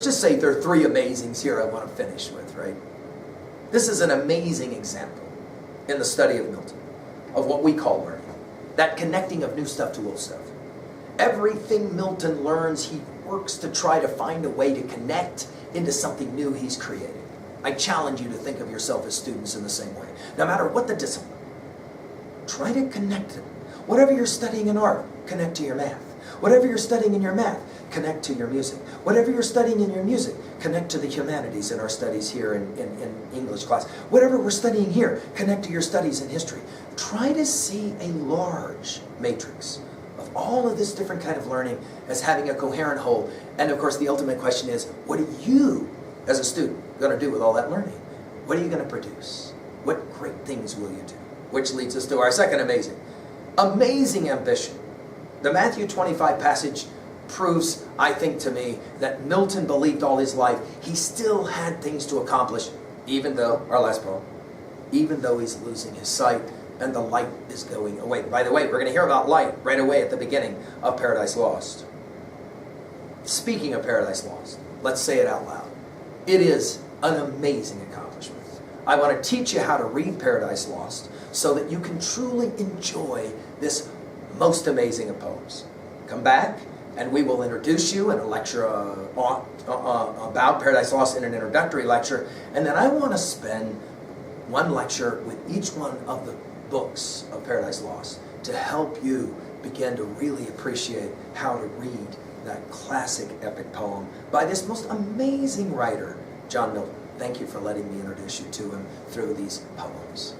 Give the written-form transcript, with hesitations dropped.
Just say there are three amazings here I want to finish with, right? This is an amazing example in the study of Milton, of what we call learning. That connecting of new stuff to old stuff. Everything Milton learns, he works to try to find a way to connect into something new he's creating. I challenge you to think of yourself as students in the same way. No matter what the discipline, try to connect it. Whatever you're studying in art, connect to your math. Whatever you're studying in your math, connect to your music. Whatever you're studying in your music, connect to the humanities in our studies here in English class. Whatever we're studying here, connect to your studies in history. Try to see a large matrix of all of this different kind of learning as having a coherent whole. And of course, the ultimate question is, what are you, as a student, going to do with all that learning? What are you going to produce? What great things will you do? Which leads us to our second amazing. Amazing ambition. The Matthew 25 passage proves, I think to me, that Milton believed all his life he still had things to accomplish, even though, our last poem, even though he's losing his sight and the light is going away. By the way, we're going to hear about light right away at the beginning of Paradise Lost. Speaking of Paradise Lost, let's say it out loud. It is an amazing accomplishment. I want to teach you how to read Paradise Lost so that you can truly enjoy this most amazing of poems. Come back and we will introduce you in a lecture about Paradise Lost in an introductory lecture, and then I want to spend one lecture with each one of the books of Paradise Lost to help you begin to really appreciate how to read that classic epic poem by this most amazing writer, John Milton. Thank you for letting me introduce you to him through these poems.